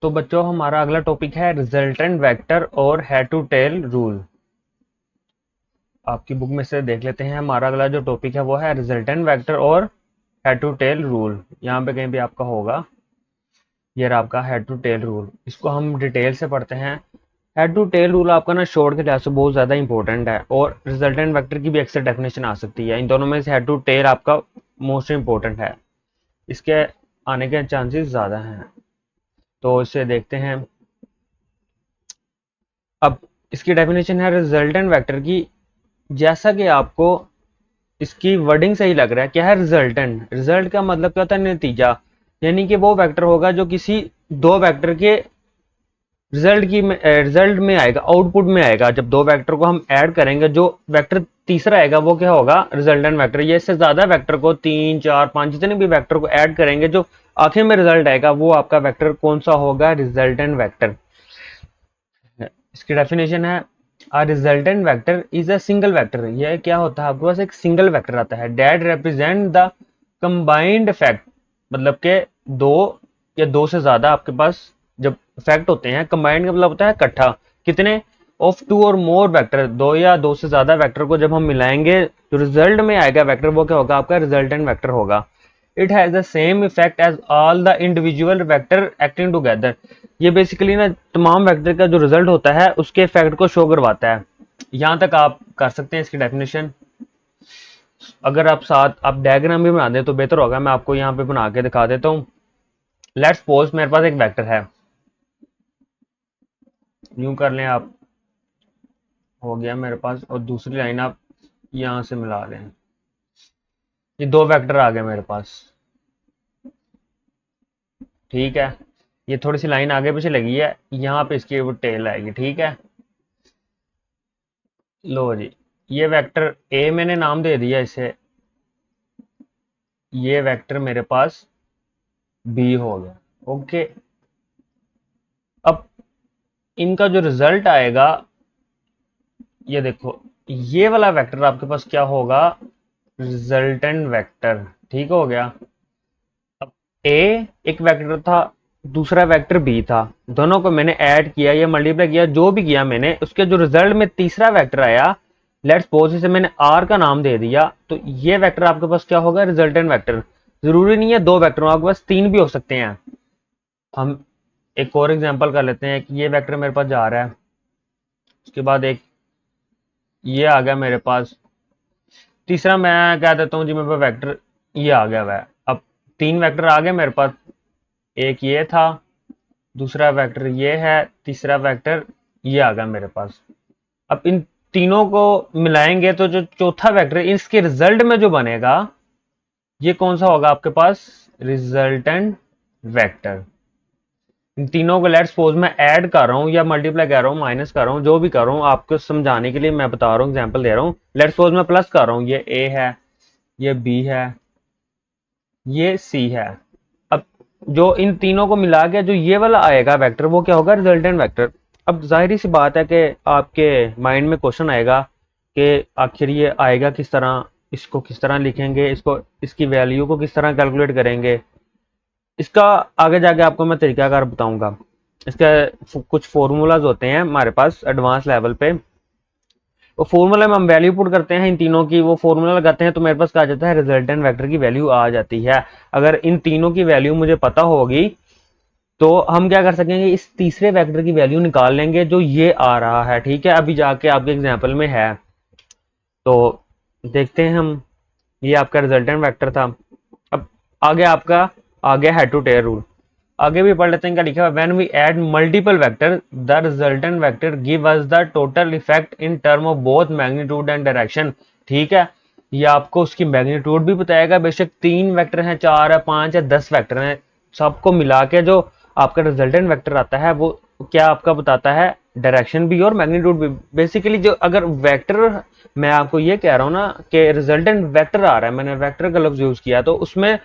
तो बच्चों हमारा अगला टॉपिक है रिजल्टेंट वेक्टर और हेड टू टेल रूल। आपकी बुक में से देख लेते हैं। हमारा अगला जो टॉपिक है वो है रिजल्टेंट वेक्टर और हेड टू टेल रूल। यहाँ पे कहीं भी आपका होगा, ये रहा आपका हेड टू टेल रूल। इसको हम डिटेल से पढ़ते हैं। हेड टू टेल रूल आपका ना शॉर्ट के लिहाज से बहुत ज़्यादा इंपॉर्टेंट है और रिजल्टेंट वेक्टर की भी अक्सर डेफिनेशन आ सकती है। इन दोनों में से हेड टू टेल आपका मोस्ट इंपॉर्टेंट है, इसके आने के चांसेस ज़्यादा हैं। तो इसे देखते हैं। अब इसकी डेफिनेशन है रिजल्टेंट वेक्टर की। जैसा कि आपको इसकी वर्डिंग सही लग रहा है, क्या है रिजल्टेंट। रिजल्ट का मतलब क्या होता है, नतीजा। यानी कि वो वेक्टर होगा जो किसी दो वेक्टर के रिजल्ट में आएगा, आउटपुट में आएगा। जब दो वेक्टर को हम ऐड करेंगे, जो वेक्टर तीसरा आएगा वो क्या होगा, रिजल्टेंट वेक्टर। ये इससे ज्यादा वेक्टर को, 3 4 5 जितने भी वेक्टर को ऐड करेंगे, जो आखिर में रिजल्ट आएगा वो आपका वेक्टर कौन सा होगा, रिजल्टेंट वेक्टर। इसकी डेफिनेशन है a resultant vector is a single vector. यह क्या होता है, आपके पास एक सिंगल वेक्टर आता है that represent the combined effect. मतलब के दो या दो से ज्यादा आपके पास जब इफेक्ट होते हैं, कंबाइंड का मतलब होता है इकट्ठा। कितने, of to or more vector, दो या दो से ज्यादा वेक्टर को जब हम मिलाएंगे, जो रिजल्ट में आएगा वेक्टर वो क्या होगा, आपका रिजल्टेंट वेक्टर होगा। It has the same effect as all the individual vector acting together. ये बेसिकली ना तमाम वेक्टर का जो रिजल्ट होता है उसके इफेक्ट को शो करवाता है। यहां तक आप कर सकते हैं इसकी डेफिनेशन। अगर आप डायग्राम भी बना दें तो बेहतर होगा। मैं आपको यहाँ पे बना के दिखा देता हूँ। लेट्स सपोज मेरे पास एक वेक्टर है, यूं कर लें आप, हो गया मेरे पास। और दूसरी लाइन आप यहां से मिला लें, ये दो वेक्टर आ गए मेरे पास। ठीक है, ये थोड़ी सी लाइन आगे पीछे लगी है, यहाँ पे इसकी वो टेल आएगी। ठीक है, लो जी, ये वेक्टर ए मैंने नाम दे दिया इसे, ये वेक्टर मेरे पास बी हो गया। ओके, अब इनका जो रिजल्ट आएगा, ये देखो, ये वाला वेक्टर आपके पास क्या होगा, रिजल्टेंट वेक्टर। ठीक हो गया। अब ए एक वेक्टर था, दूसरा वेक्टर बी था। दोनों को मैंने ऐड किया या मल्टीप्लाई किया, जो भी किया मैंने, उसके जो रिजल्ट में तीसरा वेक्टर आया, लेट्स सपोज इसे मैंने आर का नाम दे दिया, तो ये वेक्टर आपके पास क्या होगा, रिजल्टेंट वेक्टर। जरूरी नहीं है दो वेक्टर, आपके पास तीन भी हो सकते हैं। हम एक और एग्जांपल कर लेते हैं कि ये वेक्टर मेरे पास जा रहा है, उसके बाद एक ये आ गया मेरे पास, तीसरा मैं कह देता हूँ जी मेरे पास वेक्टर ये आ गया हुआ है। अब तीन वेक्टर आ गए मेरे पास, एक ये था, दूसरा वेक्टर ये है, तीसरा वेक्टर ये आ गया मेरे पास। अब इन तीनों को मिलाएंगे तो जो चौथा वेक्टर इसके रिजल्ट में जो बनेगा, ये कौन सा होगा आपके पास, रिजल्टेंट वेक्टर। इन तीनों को लेट्स सपोज मैं ऐड कर रहा हूँ या मल्टीप्लाई कर रहा हूँ, माइनस कर रहा हूँ, जो भी कर रहा हूँ, आपको समझाने के लिए मैं बता रहा हूँ, एग्जांपल दे रहा हूँ। लेट्स सपोज मैं प्लस कर रहा हूँ, ये ए है, ये बी है, ये सी है। अब जो इन तीनों को मिला के जो ये वाला आएगा वेक्टर, वो क्या होगा, रिजल्टेंट वेक्टर। अब जाहिर सी बात है कि आपके माइंड में क्वेश्चन आएगा कि आखिर ये आएगा किस तरह, इसको किस तरह लिखेंगे, इसको, इसकी वैल्यू को किस तरह कैलकुलेट करेंगे। इसका आगे जाके आपको मैं तरीकाकार बताऊंगा। इसका कुछ फॉर्मूलाज होते हैं हमारे पास एडवांस लेवल पे, वो फॉर्मूला में हम वैल्यू पुट करते हैं इन तीनों की, वो फॉर्मूला लगाते हैं तो मेरे पास क्या आ जाता है, रिजल्टेंट वेक्टर की वैल्यू आ जाती है। अगर इन तीनों की वैल्यू मुझे पता होगी तो हम क्या कर सकेंगे, इस तीसरे वेक्टर की वैल्यू निकाल लेंगे जो ये आ रहा है। ठीक है, अभी जाके आपके एग्जाम्पल में है, तो देखते हैं हम। ये आपका रिजल्टेंट वेक्टर था। अब आगे आपका आ गया हेड टू टेल रूल। आगे भी पढ़ लेते हैं क्या लिखा है, when we add multiple vector the resultant vector give us the total effect in term of both magnitude and direction. ठीक है, ये आपको उसकी मैग्नीट्यूड भी बताएगा। बेशक तीन वेक्टर हैं, चार है, पांच है, 10 वेक्टर हैं, सबको मिला के जो आपका रिजल्टेंट वेक्टर आता है वो क्या आपका बताता है, डायरेक्शन भी और मैग्नीट्यूड भी। बेसिकली जो अगर वेक्टर, मैं आपको ये कह रहा हूँ ना कि रिजल्टेंट वेक्टर आ रहा है, मैंने वेक्टर का लफ्ज यूज किया, तो उसमें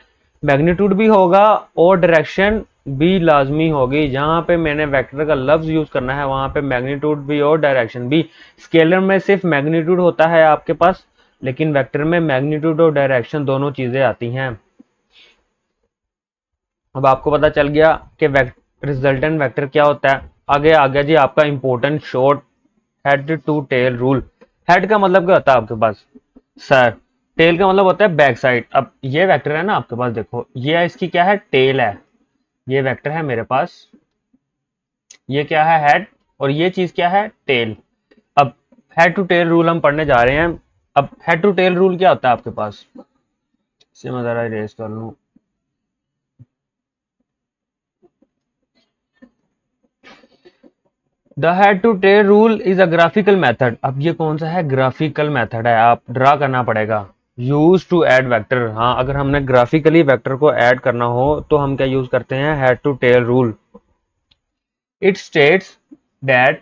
मैग्नीट्यूड भी होगा और डायरेक्शन भी लाजमी होगी। जहां पे मैंने वेक्टर का लफ्ज यूज करना है वहां पे मैग्नीट्यूड भी और डायरेक्शन भी। स्केलर में सिर्फ मैग्नीट्यूड होता है आपके पास, लेकिन वेक्टर में मैग्नीट्यूड और डायरेक्शन दोनों चीजें आती हैं। अब आपको पता चल गया कि रिजल्टेंट वेक्टर क्या होता है। आगे आ गया जी आपका important short head to tail rule. Head का मतलब क्या होता है आपके पास सर, टेल का मतलब होता है बैक साइड। अब ये वेक्टर है ना आपके पास, देखो ये इसकी क्या है, टेल है। ये वेक्टर है मेरे पास, ये क्या है, हेड, और ये चीज क्या है, टेल। अब हेड टू टेल रूल हम पढ़ने जा रहे हैं। अब हेड टू टेल रूल क्या होता है आपके पास, इसे मैं जरा इरेज कर लूं। The head to tail rule is a graphical method. अब ये कौन सा है, ग्राफिकल मेथड है, आप ड्रा करना पड़ेगा। यूज टू ऐड वेक्टर, हाँ अगर हमने ग्राफिकली वेक्टर को ऐड करना हो तो हम क्या यूज करते हैं, head to tail rule. It states that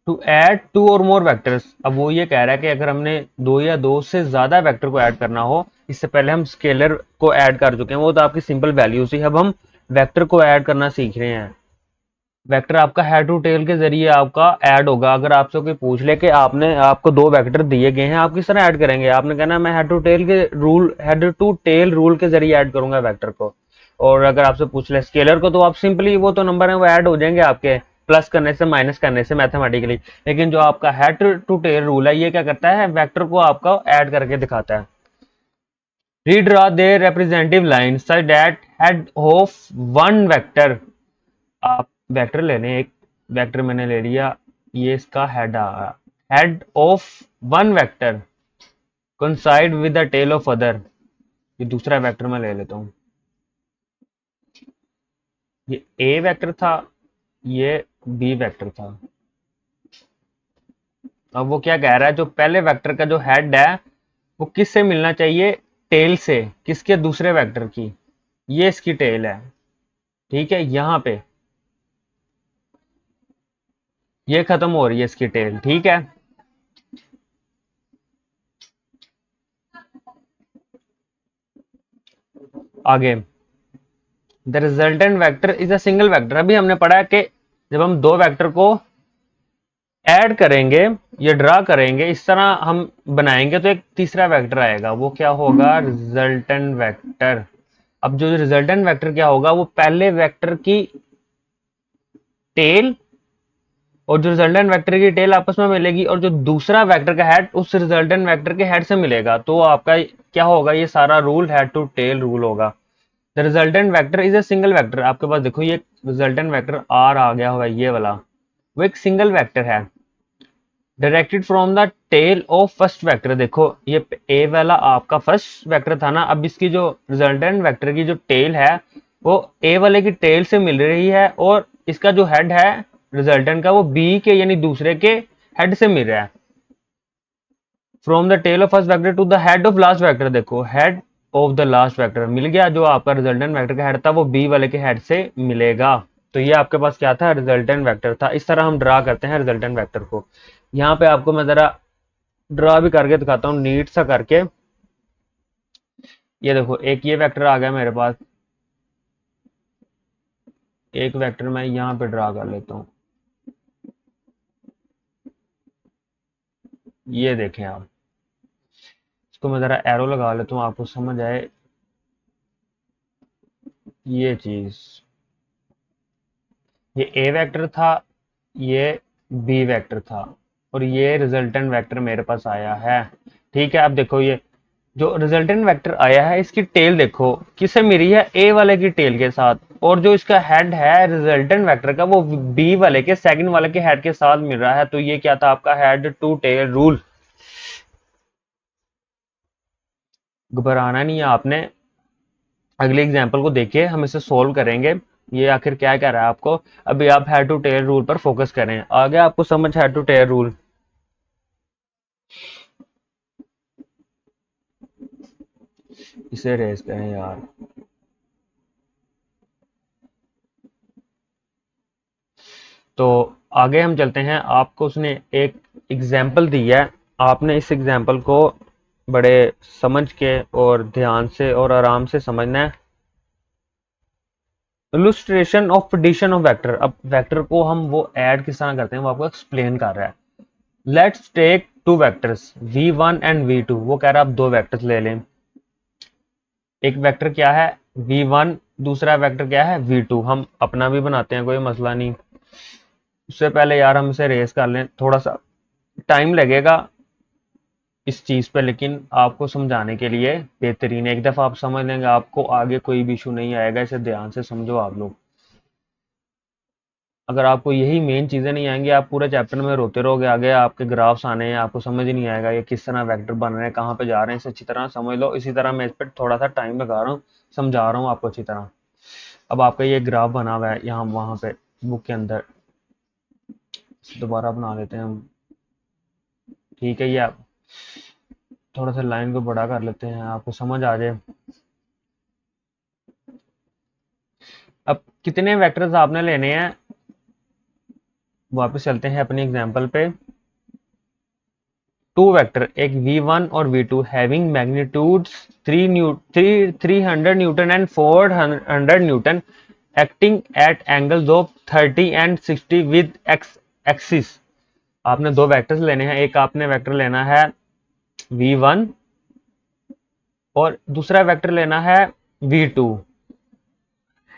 to add two or more vectors. अब वो ये कह रहा है कि अगर हमने दो या दो से ज्यादा वेक्टर को ऐड करना हो, इससे पहले हम स्केलर को ऐड कर चुके हैं, वो तो आपकी सिंपल वैल्यू थी, अब हम वेक्टर को ऐड करना सीख रहे हैं। वेक्टर आपका हेड टू टेल के जरिए आपका ऐड होगा। अगर आपसे कोई पूछ ले कि आपने आपको दो वेक्टर दिए गए हैं, आप किस तरह ऐड करेंगे, आपने कहना मैं हेड टू टेल रूल के जरिए ऐड करूंगा वेक्टर को। और अगर आपसे पूछ ले स्केलर को, तो आप सिंपली वो तो नंबर है वो ऐड हो जाएंगे आपके प्लस करने से माइनस करने से मैथमेटिकली। लेकिन जो आपका हेड टू टेल रूल है ये क्या करता है, वेक्टर को आपका ऐड करके दिखाता है। Redraw their representative line such that head of one vector. आप वेक्टर ले लें, एक वेक्टर मैंने ले लिया, ये इसका हेड आ रहा, head of one vector coincide with the tail of other. ये दूसरा वेक्टर मैं ले लेता हूं, ये ए वेक्टर था, ये बी वेक्टर था। अब वो क्या कह रहा है, जो पहले वेक्टर का जो हेड है वो किससे मिलना चाहिए, टेल से, किसके, दूसरे वेक्टर की। ये इसकी टेल है, ठीक है, यहां पे ये खत्म हो रही है इसकी टेल, ठीक है। आगे the resultant vector is a single vector. अभी हमने पढ़ा है कि जब हम दो वेक्टर को ऐड करेंगे या ड्रा करेंगे, इस तरह हम बनाएंगे तो एक तीसरा वेक्टर आएगा, वो क्या होगा, रिजल्टेंट वेक्टर। अब जो रिजल्टेंट वेक्टर क्या होगा, वो पहले वेक्टर की टेल और जो रिजल्टेंट वेक्टर की टेल आपस में मिलेगी, और जो दूसरा वेक्टर का हेड उस रिजल्टेंट वेक्टर के हेड से मिलेगा, तो आपका क्या होगा, ये सारा rule head to tail rule होगा। The resultant vector is a single vector. आपके पास देखो ये रिजल्टेंट वेक्टर आर आ गया हुआ, ये वाला वो एक सिंगल वेक्टर है, directed from the tail of first vector. देखो ये ए वाला आपका फर्स्ट वेक्टर था ना, अब इसकी जो रिजल्टेंट वेक्टर की जो टेल है वो ए वाले की टेल से मिल रही है, और इसका जो हेड है रिजल्टेंट का वो बी के यानी दूसरे के हेड से मिल रहा है। From the tail of first vector to the head of last vector, देखो head of the last vector मिल गया, जो आपका रिजल्टेंट वेक्टर का हेड था वो बी वाले के हेड से मिलेगा। तो ये आपके पास क्या था, रिजल्टेंट वेक्टर था। इस तरह हम ड्रा करते हैं रिजल्टेंट वेक्टर को। यहाँ पे आपको मैं जरा ड्रा भी करके दिखाता हूँ नीट सा करके। ये देखो एक ये वेक्टर आ गया मेरे पास, एक वेक्टर मैं यहाँ पे ड्रा कर लेता हूँ, ये देखें आप, इसको मैं जरा एरो लगा लेता हूँ आपको समझ आए ये चीज। ये ए वेक्टर था, ये बी वेक्टर था, और ये रिजल्टेंट वेक्टर मेरे पास आया है, ठीक है। अब देखो ये जो रिजल्टेंट वेक्टर आया है इसकी टेल देखो किससे मिली है, ए वाले की टेल के साथ, और जो इसका हेड है रिजल्टेंट वेक्टर का वो बी वाले के सेकंड वाले के हेड के साथ मिल रहा है। तो ये क्या था आपका हेड टू टेल रूल। घबराना नहीं है आपने, अगले एग्जाम्पल को देखिए, हम इसे सोल्व करेंगे, ये आखिर क्या कह रहा है आपको। अभी आप हेड टू टेल रूल पर फोकस करें, आगे आपको समझ हेड टू टेल रूल। इसे रेस करें यार। तो आगे हम चलते हैं, आपको उसने एक एग्जाम्पल दिया है, आपने इस एग्जाम्पल को बड़े समझ के और ध्यान से और आराम से समझना है। Illustration of addition of vector. अब वेक्टर को हम वो ऐड किस तरह करते हैं वो आपको एक्सप्लेन कर रहा है। Let's take two vectors v1 and v2। वो कह रहा है आप दो वेक्टर्स ले लें, एक वेक्टर क्या है v1, दूसरा वेक्टर क्या है v2, हम अपना भी बनाते हैं, कोई मसला नहीं। उससे पहले यार हम इसे रेस कर लें, थोड़ा सा टाइम लगेगा इस चीज पे, लेकिन आपको समझाने के लिए बेहतरीन, एक दफा आप समझ लेंगे आपको आगे कोई भी इशू नहीं आएगा। इसे ध्यान से समझो आप लोग। अगर आपको यही मेन चीजें नहीं आएंगी, आप पूरे चैप्टर में रोते रहोगे, आगे आपके ग्राफ्स आने हैं, आपको समझ ही नहीं आएगा ये किस तरह वेक्टर बन रहे हैं, कहाँ पे जा रहे हैं। इसे अच्छी तरह समझ लो। इसी तरह मैं इस पर थोड़ा सा टाइम लगा रहा हूँ, समझा रहा हूँ आपको अच्छी तरह। अब आपका ये ग्राफ बना हुआ है यहाँ वहां पे बुक के अंदर, दोबारा बना लेते हैं हम। ठीक है, ये आप थोड़ा सा लाइन को बड़ा कर लेते हैं, आपको समझ आ जाए। अब कितने वेक्टर्स आपने लेने हैं, वापस चलते हैं अपनी एग्जांपल पे। टू वेक्टर, एक v1 और v2 having magnitudes 300 Newton and 400 Newton, acting at angles of 30 and 60 with x axis. आपने दो वेक्टर्स लेने हैं, एक आपने वेक्टर लेना है v1 और दूसरा वेक्टर लेना है v2।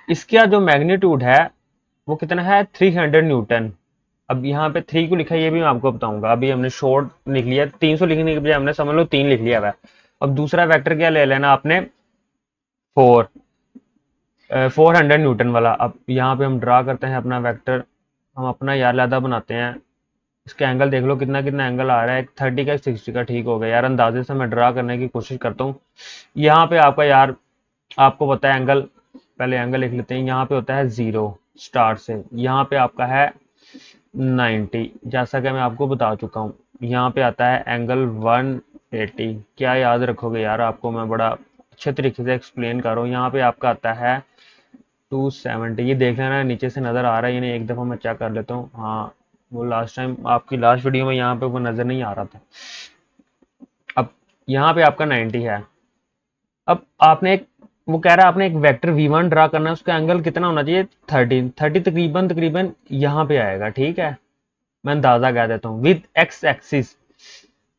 इसका जो मैग्नीट्यूड है वो कितना है 300 न्यूटन। अब यहाँ पे 3 को लिखा है, ये भी मैं आपको बताऊंगा। अभी हमने शॉर्ट लिख लिया, 300 लिखने के बजाय हमने समझ लो 3 लिख लिया है। अब दूसरा वेक्टर क्या ले लेना आपने 4 400 न्यूटन वाला। अब यहाँ पे हम ड्रा करते हैं अपना वेक्टर, हम अपना यार लादा बनाते हैं। इसका एंगल देख लो कितना कितना एंगल आ रहा है, 30 का 60 का। ठीक हो गया यार, अंदाजे से मैं ड्रा करने की कोशिश करता हूँ। यहाँ पे आपका यार आपको पता है एंगल, पहले एंगल लिख लेते हैं। यहाँ पे होता है 0 स्टार्ट से, यहाँ पे आपका है 90, जैसा कि मैं आपको बता चुका हूँ। यहाँ पे आता है एंगल 180। क्या याद रखोगे यार, आपको मैं बड़ा अच्छे तरीके से एक्सप्लेन कर रहा हूँ। यहाँ पे आपका आता है 270। ये देख लेना नीचे से नज़र आ रहा है, ये एक दफ़ा मैं चेक कर लेता हूँ। हाँ, वो लास्ट टाइम आपकी लास्ट वीडियो में यहाँ पे वो नज़र नहीं आ रहा था। अब यहाँ पे आपका 90 है। अब आपने एक, वो कह रहा है आपने एक वेक्टर v1 ड्रा करना है, उसका एंगल कितना होना चाहिए 30 तकरीबन तकरीबन यहाँ पे आएगा। ठीक है, मैं अंदाजा कह देता हूँ विद एक्स एक्सिस।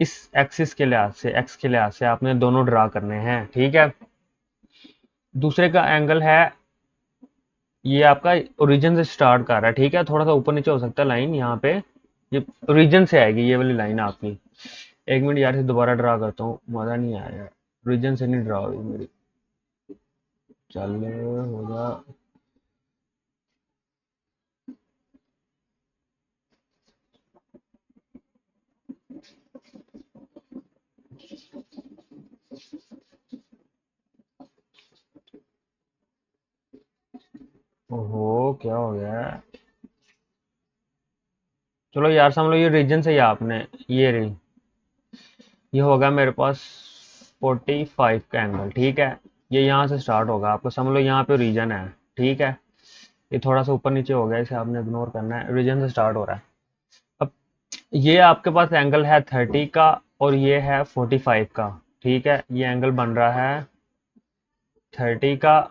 इस एक्सिस के लिहाज से, एक्स के लिहाज से आपने दोनों ड्रा करने हैं। ठीक है, दूसरे का एंगल है, ये आपका ओरिजिन से स्टार्ट कर रहा है। ठीक है, थोड़ा सा ऊपर नीचे हो सकता है लाइन, यहाँ पे ये ओरिजिन से आएगी, ये वाली लाइन आपकी। एक मिनट यार से दोबारा ड्रा करता हूँ, मजा नहीं आया, ओरिजिन से नहीं ड्रा हुई मेरी। चल हो जा। ओहो, क्या हो गया। चलो यार समझ लो ये रीजन से ही आपने, ये रही, ये होगा मेरे पास 45 का एंगल। ठीक है, ये यहाँ से स्टार्ट होगा, आपको समझ लो यहाँ पे रीजन है। ठीक है, ये थोड़ा सा ऊपर नीचे हो गया, इसे आपने इग्नोर करना है, रीजन से स्टार्ट हो रहा है। अब ये आपके पास एंगल है 30 का और ये है 45 का। ठीक है, ये एंगल बन रहा है 30 का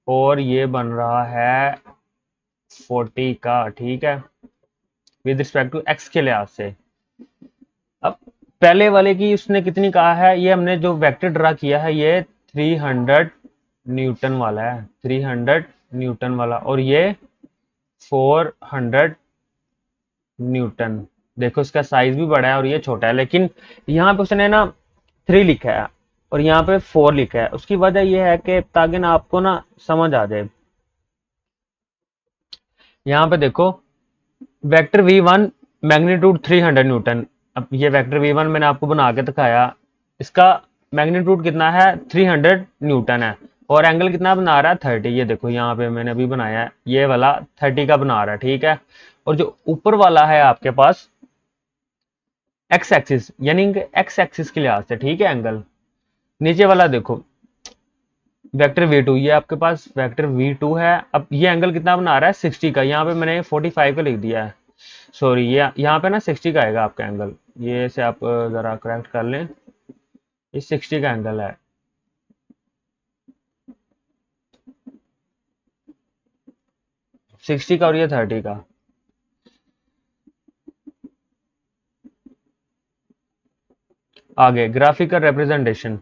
और ये बन रहा है 40 का। ठीक है, विद रिस्पेक्ट टू एक्स के लिहाज से। अब पहले वाले की उसने कितनी कहा है, ये हमने जो वेक्टर ड्रा किया है ये 300 न्यूटन वाला है, 300 न्यूटन वाला, और ये 400 न्यूटन। देखो इसका साइज भी बड़ा है और ये छोटा है, लेकिन यहाँ पे उसने ना 3 लिखा है और यहाँ पे 4 लिखा है। उसकी वजह यह है कि ताकि ना आपको ना समझ आ जाए। यहाँ पे देखो वेक्टर v1 मैग्नीट्यूड 300 न्यूटन। अब ये वेक्टर v1 मैंने आपको बना के दिखाया, इसका मैग्नीट्यूड कितना है 300 न्यूटन है और एंगल कितना बना रहा है 30। ये देखो यहाँ पे मैंने अभी बनाया है, ये वाला 30 का बना रहा है। ठीक है, और जो ऊपर वाला है आपके पास एक्स एक्सिस, यानी एक्स एक्सिस के लिहाज से। ठीक है, एंगल नीचे वाला देखो वेक्टर v2, ये आपके पास वेक्टर v2 है। अब ये एंगल कितना बना रहा है 60 का, यहाँ पे मैंने 45 का लिख दिया है, सॉरी ये यहाँ पे ना 60 का आएगा आपका एंगल। ये से आप जरा करेक्ट कर लें, ये 60 का एंगल है। सिक्सटी का और ये 30 का। आगे graphical representation,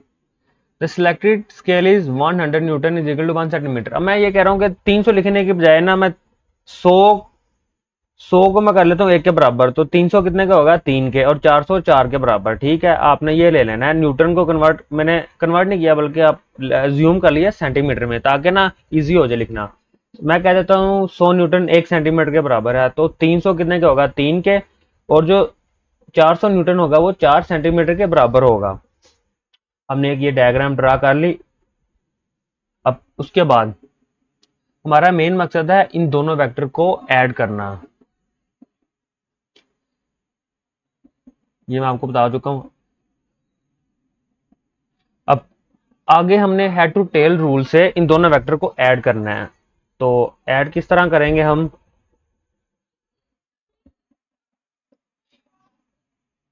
the selected scale is 100 newton is equal to 1 centimetre. अब मैं ये कह रहा हूँ कि 300 लिखने के बजाय ना मैं 100 100 को मैं कर लेता हूँ 1 के बराबर, तो 300 कितने का होगा 3 के, और 400 4 के बराबर। ठीक है, आपने ये ले लेना है। न्यूटन को कन्वर्ट मैंने कन्वर्ट नहीं किया, बल्कि आप ज्यूम कर लिया सेंटीमीटर में, ताकि ना इजी हो जाए लिखना। मैं कह देता हूँ 100 न्यूटन 1 सेंटीमीटर के बराबर है, तो 300 कितने का होगा 3 के, और जो 400 न्यूटन होगा वो 4 सेंटीमीटर के बराबर होगा। हमने एक ये डायग्राम ड्रा कर ली। अब उसके बाद हमारा मेन मकसद है इन दोनों वेक्टर को ऐड करना। ये मैं आपको बता चुका हूं। अब आगे हमने हेड टू टेल रूल से इन दोनों वेक्टर को ऐड करना है। तो ऐड किस तरह करेंगे हम,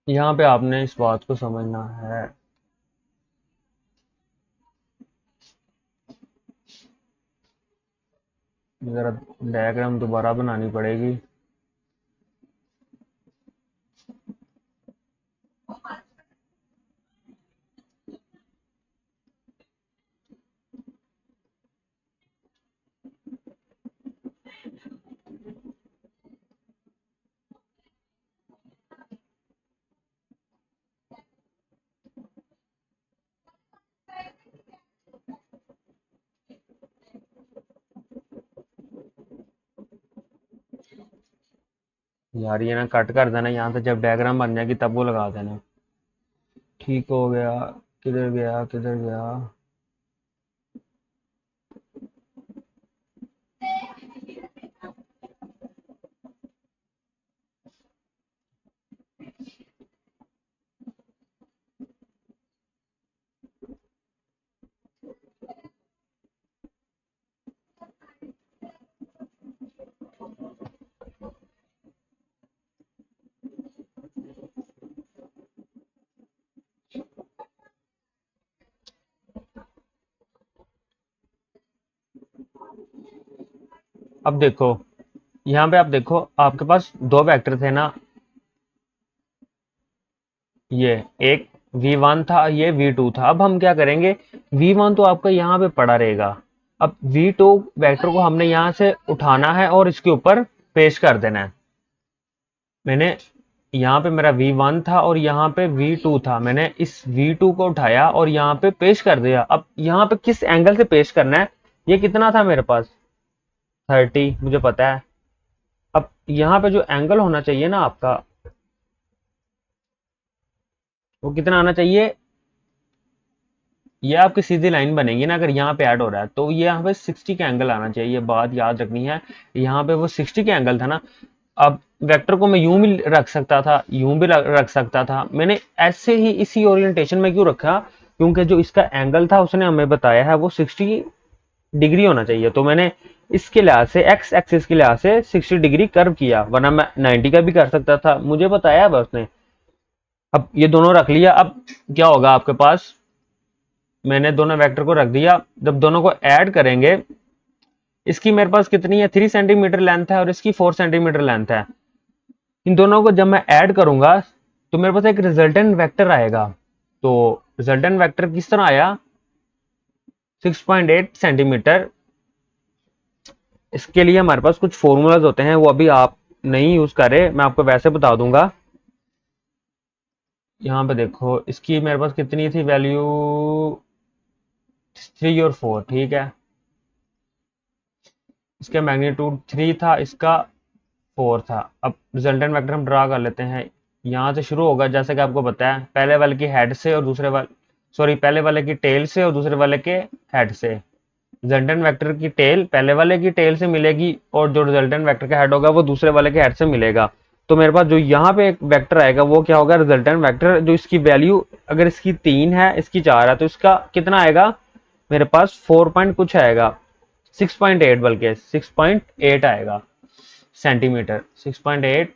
यहां पे आपने इस बात को समझना है। जरा डायग्राम दोबारा बनानी पड़ेगी। यार ये ना कट कर देना, यहाँ से जब डायग्राम बन जाएगी तब वो लगा देना। ठीक हो गया। किधर गया किधर गया। अब देखो, यहाँ पे आप देखो, आपके पास दो वेक्टर थे ना, ये एक v1 था, ये v2 था। अब हम क्या करेंगे, v1 तो आपका यहाँ पे पड़ा रहेगा। अब v2 वेक्टर को हमने यहाँ से उठाना है और इसके ऊपर पेश कर देना है। मैंने यहाँ पे मेरा v1 था और यहाँ पे v2 था, मैंने इस v2 को उठाया और यहाँ पे पेश कर दिया। अब यहाँ पे किस एंगल से पेश करना है, ये कितना था मेरे पास 30, मुझे पता है। अब यहाँ पे जो एंगल होना चाहिए ना आपका, वो कितना आना चाहिए, ये आपकी सीधी लाइन बनेगी ना अगर यहाँ पे ऐड हो रहा है, तो ये यहाँ पे 60 का एंगल आना चाहिए। ये बात याद रखनी है, यहाँ पे वो 60 का एंगल था ना। अब वेक्टर को मैं यूं भी रख सकता था, यूं भी रख सकता था। मैंने ऐसे ही इसी ओरिएंटेशन में क्यों रखा, क्योंकि जो इसका एंगल था उसने हमें बताया है वो 60 डिग्री होना चाहिए। तो मैंने इसके लिहाज से एक्स एक्सिस के लिहाज से 60 डिग्री कर्व किया, वरना मैं 90 का भी कर सकता था, मुझे बताया है उसने। अब ये दोनों रख लिया। अब क्या होगा आपके पास, मैंने दोनों वेक्टर को रख दिया। जब दोनों को ऐड करेंगे, इसकी मेरे पास कितनी है 3 सेंटीमीटर लेंथ है और इसकी 4 सेंटीमीटर लेंथ है। इन दोनों को जब मैं ऐड करूंगा तो मेरे पास एक रिजल्टेंट वेक्टर आएगा। तो रिजल्टेंट वेक्टर किस तरह आया, 6.8 सेंटीमीटर। इसके लिए हमारे पास कुछ फॉर्मूलाज होते हैं, वो अभी आप नहीं यूज करें, मैं आपको वैसे बता दूंगा। यहाँ पे देखो, इसकी मेरे पास कितनी थी वैल्यू, 3 और 4। ठीक है, इसका मैग्नीट्यूड 3 था, इसका 4 था। अब रिजल्टेंट वेक्टर हम ड्रा कर लेते हैं। यहाँ से शुरू होगा, जैसे कि आपको पता है, पहले वाले की हेड से और दूसरे वाले, सॉरी, पहले वाले की टेल से और दूसरे वाले के हेड से। रिजल्टेंट वेक्टर की टेल पहले वाले की टेल से मिलेगी और जो रिजल्टेंट वेक्टर का हेड होगा वो दूसरे वाले के हेड से मिलेगा। तो मेरे पास जो यहाँ पे एक वेक्टर आएगा वो क्या होगा, रिजल्टेंट वेक्टर, जो इसकी वैल्यू अगर इसकी 3 है इसकी 4 है, तो इसका कितना आएगा मेरे पास 4 पॉइंट कुछ आएगा, 6.8, बल्कि 6.8 आएगा सेंटीमीटर, 6.8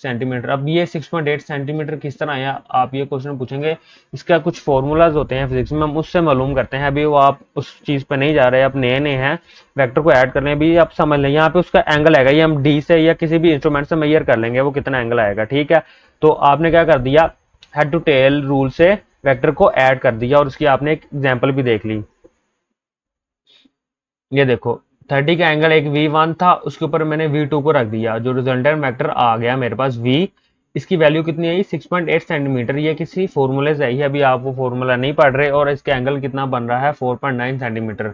सेंटीमीटर। अब ये 6.8 सेंटीमीटर किस तरह आया, आप ये क्वेश्चन पूछेंगे। इसका कुछ फॉर्मूलाज होते हैं फिजिक्स में, हम उससे मालूम करते हैं। अभी वो आप उस चीज पे नहीं जा रहे, आप नए नए हैं, वेक्टर को ऐड करने भी आप समझ लें। यहाँ पे उसका एंगल आएगा, ये हम डी से या किसी भी इंस्ट्रूमेंट से मेजर कर लेंगे वो कितना एंगल आएगा। ठीक है, तो आपने क्या कर दिया, हेड टू टेल रूल से वेक्टर को ऐड कर दिया और उसकी आपने एक एग्जांपल भी देख ली। ये देखो 30 का एंगल एक V1 था, उसके ऊपर मैंने V2 को रख दिया, जो रिजल्टेंट वेक्टर आ गया मेरे पास V, इसकी वैल्यू कितनी आई 6.8 सेंटीमीटर। ये किसी फॉर्मूले से आई है, अभी आप वो फॉर्मूला नहीं पढ़ रहे, और इसका एंगल कितना बन रहा है 4.9 सेंटीमीटर।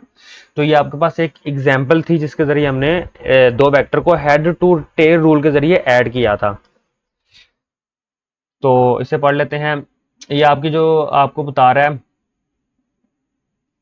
तो ये आपके पास एक एग्जाम्पल थी जिसके जरिए हमने दो वेक्टर को हेड टू टेल रूल के जरिए ऐड किया था। तो इसे पढ़ लेते हैं। ये आपकी जो आपको बता रहा है,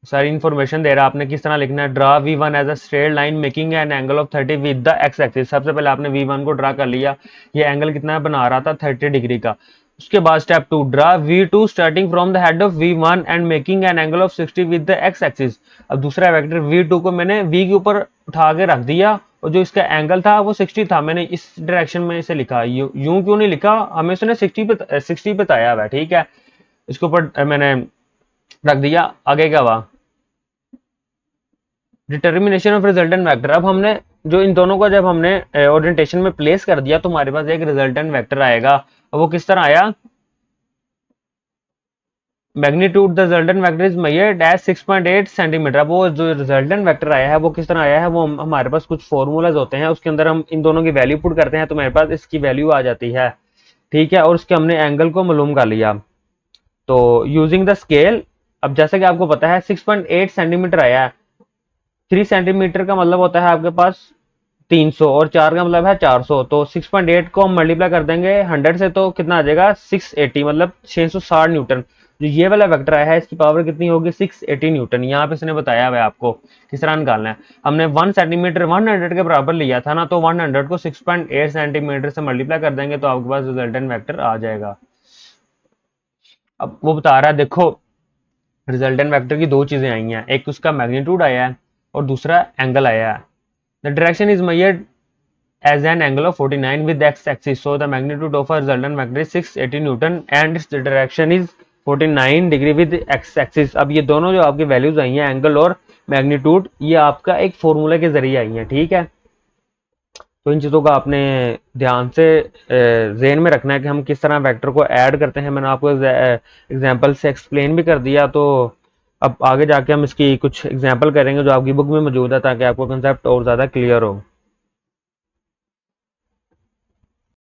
सारी इन्फॉर्मेशन दे रहा है, आपने किस तरह लिखना है। Draw V1 as a straight line making an angle of 30 with the x axis. सबसे पहले आपने V1 को ड्रा कर लिया, ये एंगल कितना बना रहा था 30 डिग्री का। उसके बाद step 2, draw V2 starting from the head of V1 and making an angle of 60 with the x axis. अब दूसरा वेक्टर V2 को मैंने V के ऊपर उठा के रख दिया, और जो इसका एंगल था वो 60 था, मैंने इस डायरेक्शन में इसे लिखा। यूं क्यों नहीं लिखा, हमें उसने 60 बताया हुआ है, ठीक है। इसके ऊपर मैंने रख दिया। आगे क्या हुआ, डिटर्मिनेशन ऑफ रिजल्टेंट वेक्टर। अब हमने जो इन दोनों का जब हमने ओरिएंटेशन में प्लेस कर दिया तो हमारे पास एक रिजल्टेंट वेक्टर आएगा। वो किस तरह आया, magnitude the resultant vector is measured as 6.8 centimetre. अब वो जो रिजल्टेंट वेक्टर आया है वो किस तरह आया है, वो हमारे पास कुछ फॉर्मूलाज होते हैं, उसके अंदर हम इन दोनों की वैल्यू पुट करते हैं तो मेरे पास इसकी वैल्यू आ जाती है, ठीक है। और उसके हमने एंगल को मालूम कर लिया। तो यूजिंग द स्केल, अब जैसे कि आपको पता है 6.8 सेंटीमीटर आया है, 3 सेंटीमीटर का मतलब होता है आपके पास 300, और 4 का मतलब है 400। तो 6.8 को हम मल्टीप्लाई कर देंगे 100 से, तो कितना आ जाएगा 680, मतलब 660 न्यूटन। जो ये वाला वेक्टर आया है इसकी पावर कितनी होगी 680 न्यूटन। यहाँ पे इसने बताया हुआ है आपको किस तरह निकालना है। हमने 1 सेंटीमीटर 100 के बराबर लिया था ना, तो 100 को 6.8 सेंटीमीटर से मल्टीप्लाई कर देंगे तो आपके पास रिजल्टेंट वेक्टर आ जाएगा। अब वो बता रहा है, देखो रिजल्टेंट वेक्टर की दो चीजें आई हैं, एक उसका मैग्नीट्यूड आया है और दूसरा एंगल आया है। The direction is measured as an angle of 49 with the x-axis. So the magnitude of a resultant vector is 680 Newton and its direction is 49 degree with x-axis. अब ये दोनों जो आपकी वैल्यूज आई हैं एंगल और मैग्नीट्यूड, ये आपका एक फॉर्मूला के जरिए आई हैं, ठीक है। तो इन चीज़ों का आपने ध्यान से ज़हन में रखना है कि हम किस तरह वेक्टर को ऐड करते हैं। मैंने आपको एग्जांपल से एक्सप्लेन भी कर दिया, तो अब आगे जाके हम इसकी कुछ एग्जांपल करेंगे जो आपकी बुक में मौजूद है, ताकि आपको कंसेप्ट और ज़्यादा क्लियर हो।